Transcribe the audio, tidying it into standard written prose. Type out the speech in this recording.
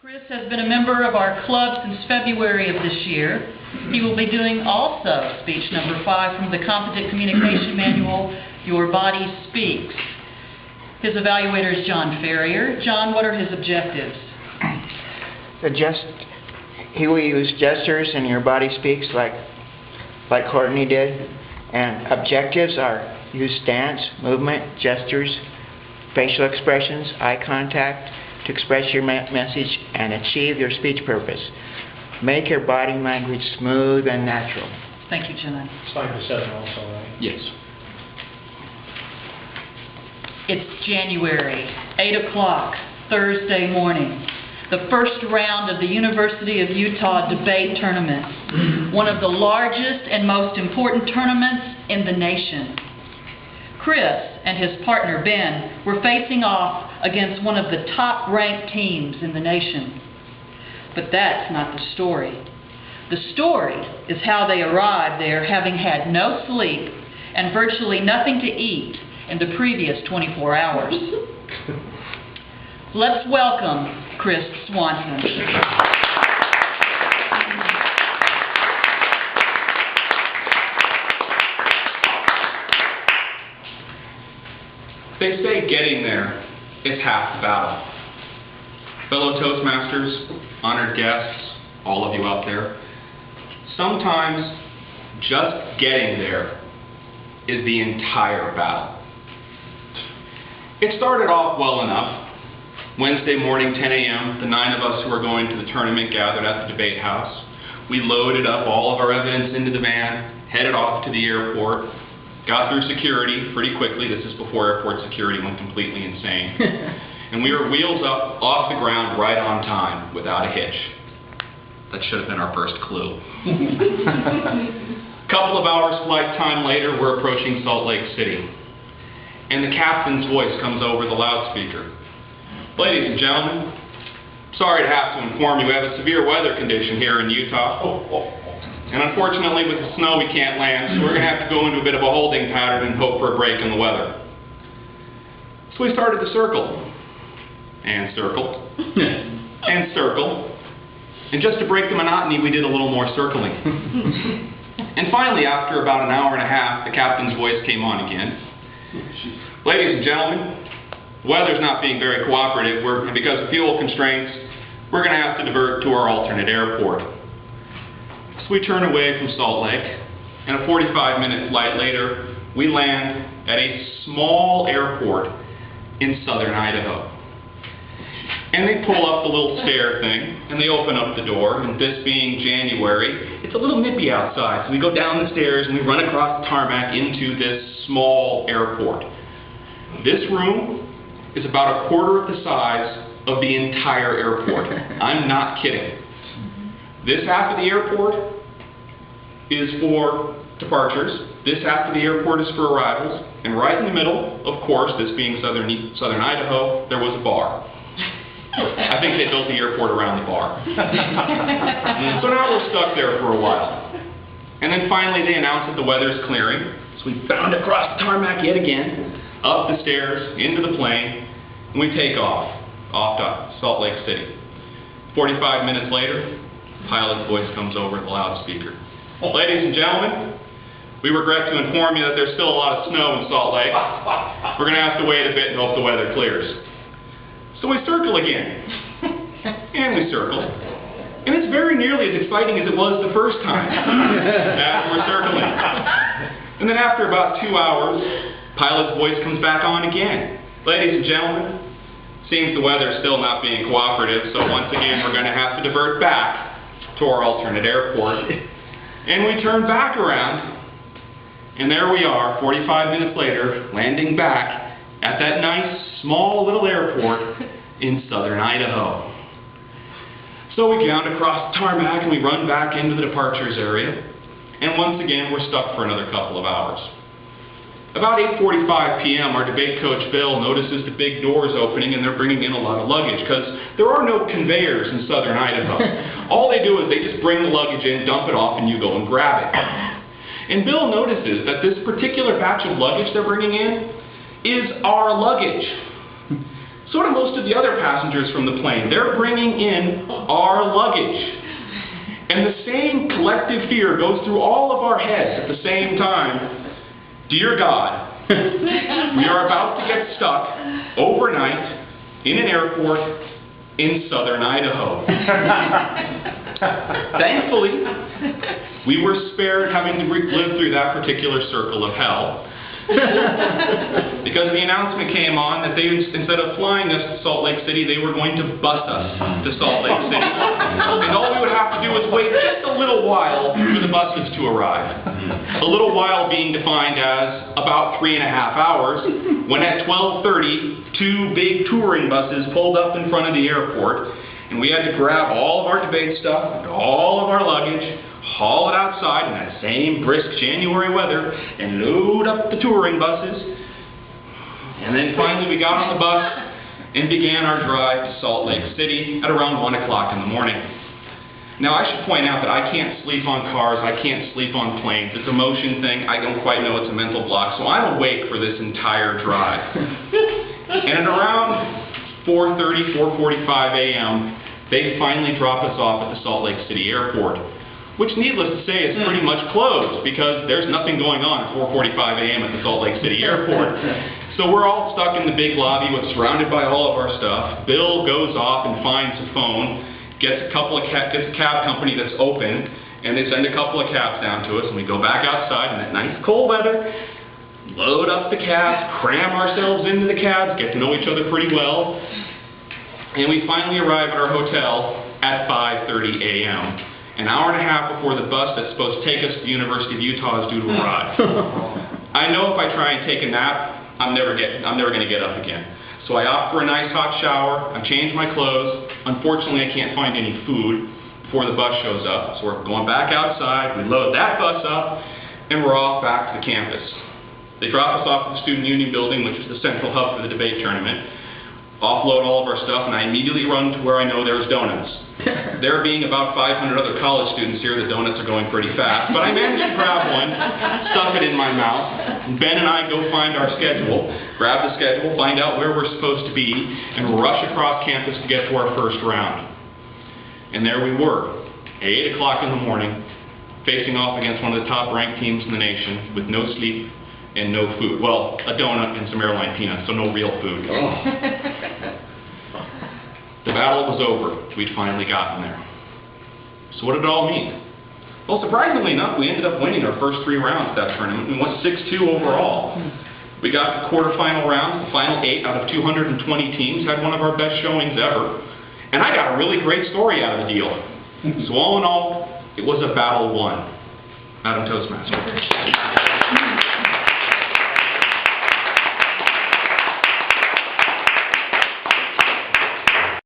Chris has been a member of our club since February of this year. He will be doing also speech number 5 from the Competent Communication Manual, Your Body Speaks. His evaluator is John Ferrier. John, what are his objectives? He will use gestures and Your Body Speaks like Courtney did. And objectives are use stance, movement, gestures, facial expressions, eye contact to express your message and achieve your speech purpose. Make your body language smooth and natural. Thank you, John. It's 5 to 7 also, right? Yes. It's January, 8 o'clock, Thursday morning. The first round of the University of Utah debate tournament. One of the largest and most important tournaments in the nation. Chris and his partner Ben were facing off against one of the top-ranked teams in the nation. But that's not the story. The story is how they arrived there having had no sleep and virtually nothing to eat in the previous 24 hours. Let's welcome Chris Swanson. They say getting there is half the battle. Fellow Toastmasters, honored guests, all of you out there, sometimes just getting there is the entire battle. It started off well enough. Wednesday morning, 10 a.m., the 9 of us who were going to the tournament gathered at the debate house. We loaded up all of our evidence into the van, headed off to the airport, got through security pretty quickly. This is before airport security went completely insane. And we were wheels up off the ground right on time without a hitch. That should have been our first clue. Couple of hours flight time later, we're approaching Salt Lake City. And the captain's voice comes over the loudspeaker. Ladies and gentlemen, sorry to have to inform you we have a severe weather condition here in Utah. And unfortunately with the snow we can't land, so we're going to have to go into a bit of a holding pattern and hope for a break in the weather. So we started to circle. And circled. And circled. And just to break the monotony, we did a little more circling. And finally, after about an hour and a half, the captain's voice came on again. Ladies and gentlemen, the weather's not being very cooperative, and because of fuel constraints, we're going to have to divert to our alternate airport. So we turn away from Salt Lake, and a 45-minute flight later, we land at a small airport in southern Idaho. And they pull up the little stair thing, and they open up the door, and this being January, it's a little nippy outside, so we go down the stairs and we run across the tarmac into this small airport. This room is about a quarter of the size of the entire airport. I'm not kidding. This half of the airport is for departures. This half of the airport is for arrivals. And right in the middle, of course, this being southern Idaho, there was a bar. I think they built the airport around the bar. So now we're stuck there for a while. And then finally they announced that the weather's clearing. So we bound across the tarmac yet again, up the stairs, into the plane, and we take off to Salt Lake City. 45 minutes later, the pilot's voice comes over the loudspeaker. Ladies and gentlemen, we regret to inform you that there's still a lot of snow in Salt Lake. We're going to have to wait a bit and hope the weather clears. So we circle again. And we circle. And it's very nearly as exciting as it was the first time as we're circling. And then after about 2 hours, pilot's voice comes back on again. Ladies and gentlemen, seems the weather's still not being cooperative, so once again we're going to have to divert back to our alternate airport. And we turn back around, and there we are, 45 minutes later, landing back at that nice, small little airport in southern Idaho. So we ground across the tarmac and we run back into the departures area. And once again, we're stuck for another couple of hours. About 8:45 p.m., our debate coach, Bill, notices the big doors opening and they're bringing in a lot of luggage because there are no conveyors in southern Idaho. All they do is they just bring the luggage in, dump it off, and you go and grab it. And Bill notices that this particular batch of luggage they're bringing in is our luggage. So do most of the other passengers from the plane. They're bringing in our luggage. And the same collective fear goes through all of our heads at the same time. Dear God, we are about to get stuck overnight in an airport in southern Idaho. Thankfully, we were spared having to live through that particular circle of hell. Because the announcement came on that they, instead of flying us to Salt Lake City, they were going to bus us to Salt Lake City. And all we would have to do was wait just a little while for the buses to arrive. A little while being defined as about 3.5 hours, when at 12:30, 2 big touring buses pulled up in front of the airport, and we had to grab all of our debate stuff and all of our luggage, haul it outside in that same brisk January weather, and load up the touring buses. And then finally we got on the bus and began our drive to Salt Lake City at around 1 o'clock in the morning. Now I should point out that I can't sleep on cars, I can't sleep on planes. It's a motion thing, I don't quite know, it's a mental block, so I'm awake for this entire drive. And at around 4:30, 4:45 a.m., they finally drop us off at the Salt Lake City airport, which, needless to say, is pretty much closed because there's nothing going on at 4:45 a.m. at the Salt Lake City airport. So we're all stuck in the big lobby, with surrounded by all of our stuff. Bill goes off and finds a phone, gets a cab company that's open, and they send a couple of cabs down to us, and we go back outside in that nice cold weather, load up the cabs, cram ourselves into the cabs, get to know each other pretty well, and we finally arrive at our hotel at 5:30 a.m. An hour and a half before the bus that's supposed to take us to the University of Utah is due to arrive. I know if I try and take a nap, I'm never going to get up again. So I opt for a nice hot shower, I change my clothes. Unfortunately, I can't find any food before the bus shows up. So we're going back outside, we load that bus up, and we're off back to the campus. They drop us off at the Student Union building, which is the central hub for the debate tournament, offload all of our stuff, and I immediately run to where I know there's donuts. There being about 500 other college students here, the donuts are going pretty fast, but I managed to grab one, stuff it in my mouth. Ben and I go find our schedule, grab the schedule, find out where we're supposed to be, and rush across campus to get to our first round. And there we were, 8 o'clock in the morning, facing off against one of the top-ranked teams in the nation, with no sleep and no food. Well, a donut and some airline peanuts, so no real food. The battle was over. We'd finally gotten there. So what did it all mean? Well, surprisingly enough, we ended up winning our first 3 rounds of that tournament. We won 6-2 overall. We got to the quarterfinal round. The final 8 out of 220 teams had one of our best showings ever. And I got a really great story out of the deal. So all in all, it was a battle won. Madam Toastmaster.